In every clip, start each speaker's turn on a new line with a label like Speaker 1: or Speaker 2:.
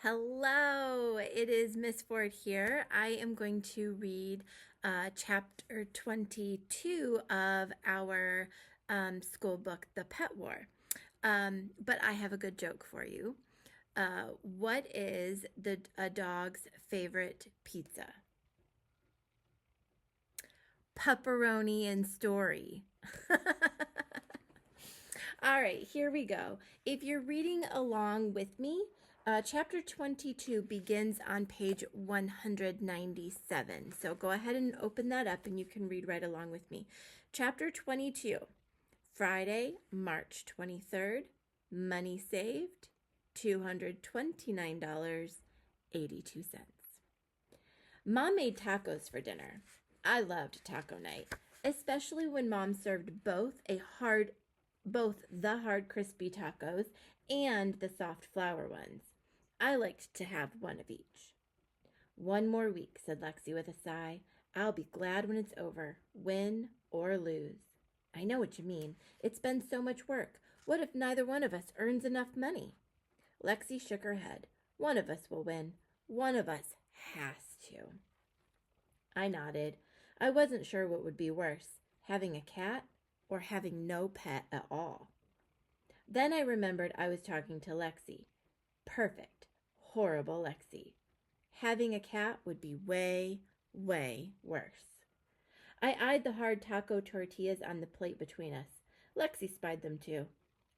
Speaker 1: Hello, it is Miss Ford here. I am going to read chapter 22 of our school book, The Pet War. But I have a good joke for you. What is a dog's favorite pizza? Pepperoni and Story. All right, here we go. If you're reading along with me, chapter 22 begins on page 197. So go ahead and open that up and you can read right along with me. Chapter 22, Friday, March 23rd, money saved, $229.82. Mom made tacos for dinner. I loved taco night, especially when Mom served both the hard crispy tacos and the soft flour ones. I liked to have one of each. One more week, said Lexi with a sigh. I'll be glad when it's over, win or lose. I know what you mean. It's been so much work. What if neither one of us earns enough money? Lexi shook her head. One of us will win. One of us has to. I nodded. I wasn't sure what would be worse, having a cat or having no pet at all. Then I remembered I was talking to Lexi. Perfect, horrible Lexi. Having a cat would be way, way worse. I eyed the hard taco tortillas on the plate between us. Lexi spied them too.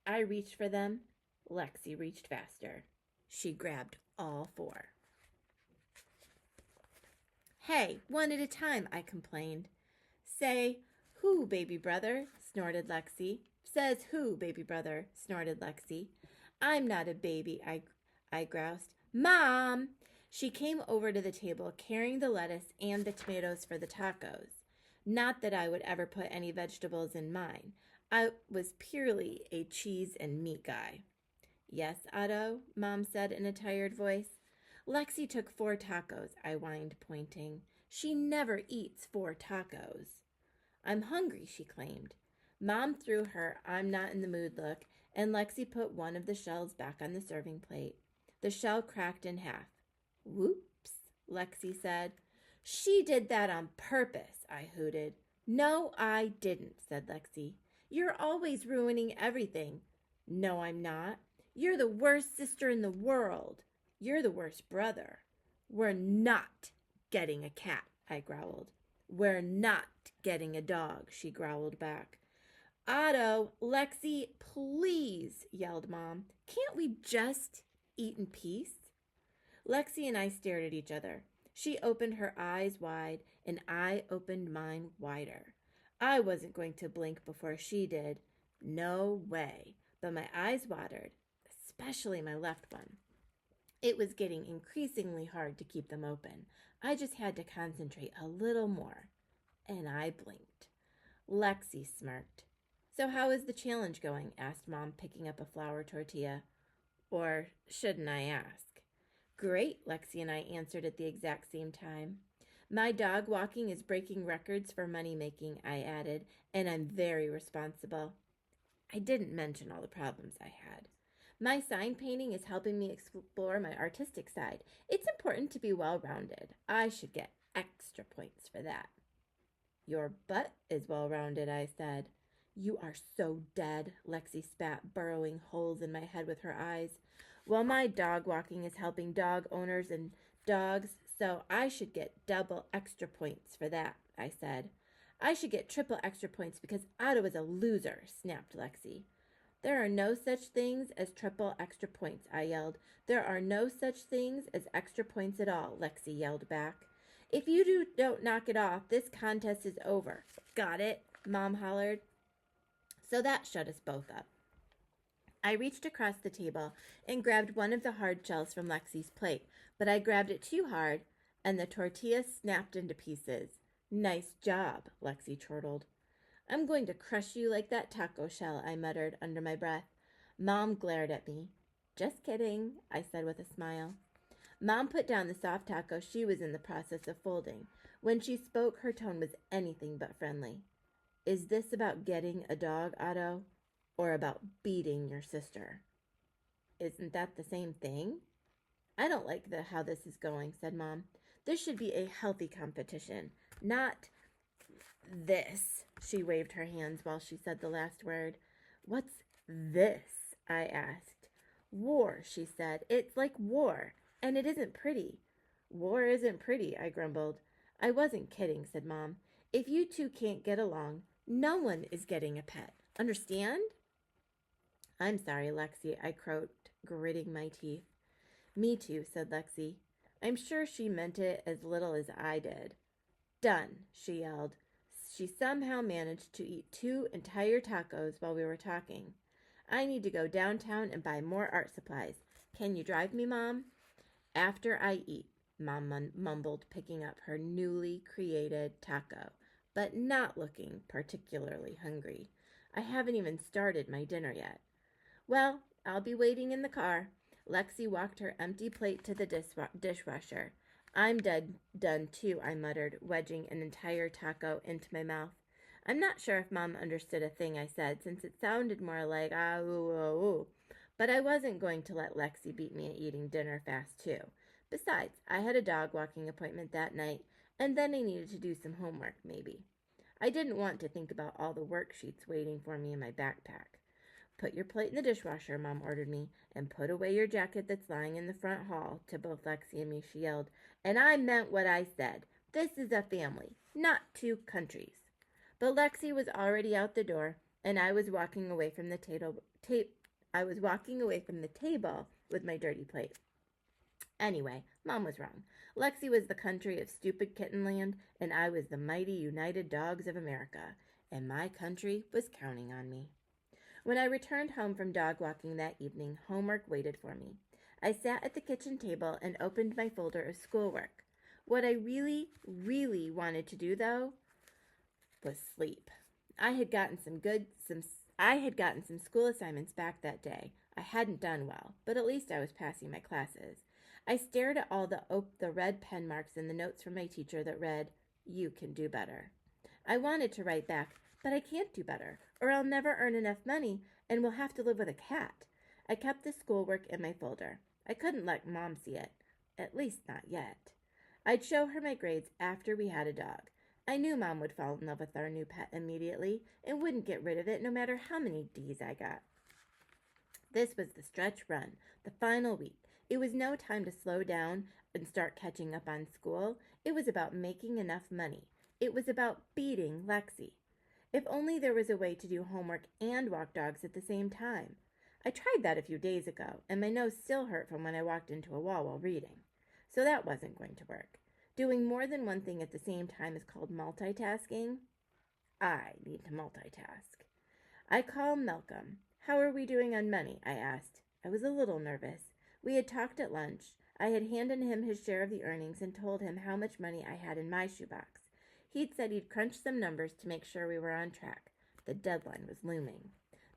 Speaker 1: I reached for them. Lexi reached faster. She grabbed all four. Hey, one at a time, I complained. Say, who, baby brother? Snorted Lexi. Says who, baby brother? Snorted Lexi. I'm not a baby, I groused. Mom! She came over to the table carrying the lettuce and the tomatoes for the tacos. Not that I would ever put any vegetables in mine. I was purely a cheese and meat guy. Yes, Otto, Mom said in a tired voice. Lexi took 4 tacos, I whined, pointing. She never eats 4 tacos. I'm hungry, she claimed. Mom threw her I'm not in the mood look, and Lexi put one of the shells back on the serving plate. The shell cracked in half. Whoops, Lexi said. She did that on purpose, I hooted. No, I didn't, said Lexi. You're always ruining everything. No, I'm not. You're the worst sister in the world. You're the worst brother. We're not getting a cat, I growled. We're not getting a dog, she growled back. Otto, Lexi, please, yelled Mom. Can't we just eat in peace? Lexi and I stared at each other. She opened her eyes wide, and I opened mine wider. I wasn't going to blink before she did. No way. But my eyes watered, especially my left one. It was getting increasingly hard to keep them open. I just had to concentrate a little more. And I blinked. Lexi smirked. So how is the challenge going? Asked Mom, picking up a flour tortilla. Or shouldn't I ask? Great, Lexi and I answered at the exact same time. My dog walking is breaking records for money making, I added, and I'm very responsible. I didn't mention all the problems I had. My sign painting is helping me explore my artistic side. It's important to be well-rounded. I should get extra points for that. Your butt is well-rounded, I said. You are so dead, Lexi spat, burrowing holes in my head with her eyes. Well, my dog walking is helping dog owners and dogs, so I should get double extra points for that, I said. I should get triple extra points because Otto is a loser, snapped Lexi. There are no such things as triple extra points, I yelled. There are no such things as extra points at all, Lexi yelled back. If you don't knock it off, this contest is over. Got it? Mom hollered. So that shut us both up. I reached across the table and grabbed one of the hard shells from Lexi's plate, but I grabbed it too hard, and the tortilla snapped into pieces. Nice job, Lexi chortled. I'm going to crush you like that taco shell, I muttered under my breath. Mom glared at me. Just kidding, I said with a smile. Mom put down the soft taco she was in the process of folding. When she spoke, her tone was anything but friendly. Is this about getting a dog, Otto? Or about beating your sister? Isn't that the same thing? I don't like how this is going, said Mom. This should be a healthy competition, not this. She waved her hands while she said the last word. What's this? I asked. War, she said. It's like war, and it isn't pretty. War isn't pretty, I grumbled. I wasn't kidding, said Mom. If you two can't get along, no one is getting a pet. Understand? I'm sorry, Lexi, I croaked, gritting my teeth. Me too, said Lexi. I'm sure she meant it as little as I did. Done, she yelled. She somehow managed to eat 2 entire tacos while we were talking. I need to go downtown and buy more art supplies. Can you drive me, Mom? After I eat, Mom mumbled, picking up her newly created taco, but not looking particularly hungry. I haven't even started my dinner yet. Well, I'll be waiting in the car. Lexi walked her empty plate to the dishwasher. I'm done too, I muttered, wedging an entire taco into my mouth. I'm not sure if Mom understood a thing I said, since it sounded more like ah ooh ooh ooh. But I wasn't going to let Lexi beat me at eating dinner fast too. Besides, I had a dog walking appointment that night, and then I needed to do some homework, maybe. I didn't want to think about all the worksheets waiting for me in my backpack. Put your plate in the dishwasher, Mom ordered me, and put away your jacket that's lying in the front hall. To both Lexi and me, she yelled. And I meant what I said. This is a family, not 2 countries. But Lexi was already out the door, and I was walking away from the table with my dirty plate. Anyway, Mom was wrong. Lexi was the country of stupid kittenland, and I was the mighty United Dogs of America, and my country was counting on me. When I returned home from dog walking that evening, homework waited for me. I sat at the kitchen table and opened my folder of schoolwork. What I really, really wanted to do, though, was sleep. I had gotten some school assignments back that day. I hadn't done well, but at least I was passing my classes. I stared at all the red pen marks in the notes from my teacher that read, "You can do better." I wanted to write back, but I can't do better, or I'll never earn enough money and will have to live with a cat. I kept the schoolwork in my folder. I couldn't let Mom see it, at least not yet. I'd show her my grades after we had a dog. I knew Mom would fall in love with our new pet immediately and wouldn't get rid of it no matter how many D's I got. This was the stretch run, the final week. It was no time to slow down and start catching up on school. It was about making enough money. It was about beating Lexi. If only there was a way to do homework and walk dogs at the same time. I tried that a few days ago, and my nose still hurt from when I walked into a wall while reading. So that wasn't going to work. Doing more than one thing at the same time is called multitasking. I need to multitask. I called Malcolm. How are we doing on money? I asked. I was a little nervous. We had talked at lunch. I had handed him his share of the earnings and told him how much money I had in my shoebox. He'd said he'd crunch some numbers to make sure we were on track. The deadline was looming.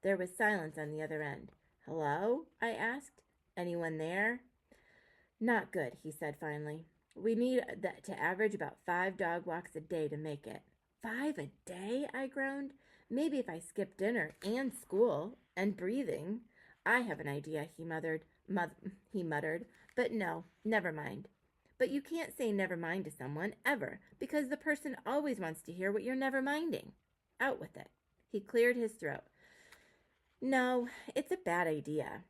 Speaker 1: There was silence on the other end. Hello? I asked. Anyone there? Not good, he said finally. We need to average about 5 dog walks a day to make it. 5 a day? I groaned. Maybe if I skip dinner and school and breathing. I have an idea, he muttered. But no, never mind. But you can't say never mind to someone, ever, because the person always wants to hear what you're never minding. Out with it. He cleared his throat. No, it's a bad idea.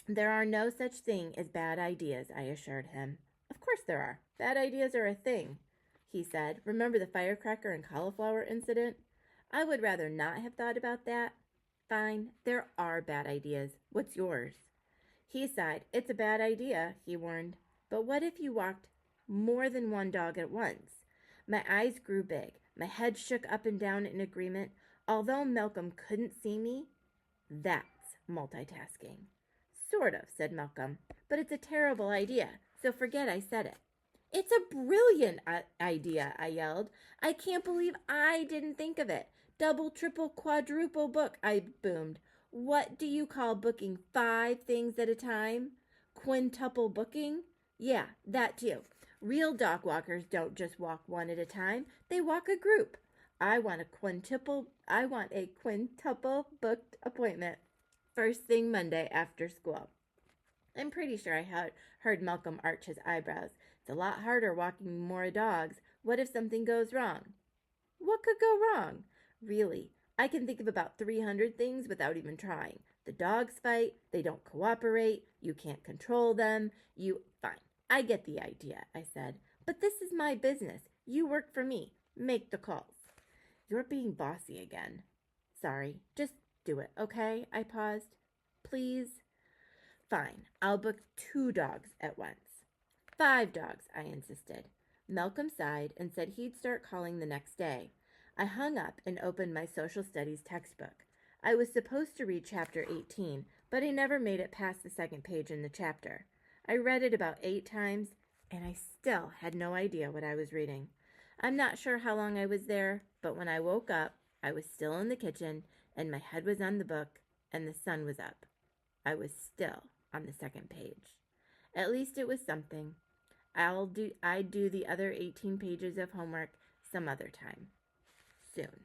Speaker 1: There are no such thing as bad ideas, I assured him. Of course there are. Bad ideas are a thing, he said. Remember the firecracker and cauliflower incident? I would rather not have thought about that. Fine, there are bad ideas. What's yours? He sighed. It's a bad idea, he warned. But what if you walked more than one dog at once? My eyes grew big. My head shook up and down in agreement. Although Malcolm couldn't see me, that's multitasking. Sort of, said Malcolm. But it's a terrible idea, so forget I said it. It's a brilliant idea, I yelled. I can't believe I didn't think of it. Double, triple, quadruple book, I boomed. What do you call booking 5 things at a time? Quintuple booking? Yeah, that too. Real dog walkers don't just walk one at a time. They walk a group. I want a quintuple booked appointment first thing Monday after school. I'm pretty sure I heard Malcolm arch his eyebrows. It's a lot harder walking more dogs. What if something goes wrong? What could go wrong? Really, I can think of about 300 things without even trying. The dogs fight, they don't cooperate, you can't control them, Fine, I get the idea, I said. But this is my business. You work for me. Make the calls. You're being bossy again. Sorry, just do it, okay? I paused. Please? Fine, I'll book 2 dogs at once. 5 dogs, I insisted. Malcolm sighed and said he'd start calling the next day. I hung up and opened my social studies textbook. I was supposed to read chapter 18, but I never made it past the second page in the chapter. I read it about 8 times, and I still had no idea what I was reading. I'm not sure how long I was there, but when I woke up, I was still in the kitchen, and my head was on the book, and the sun was up. I was still on the second page. At least it was something. I'd do the other 18 pages of homework some other time. Soon.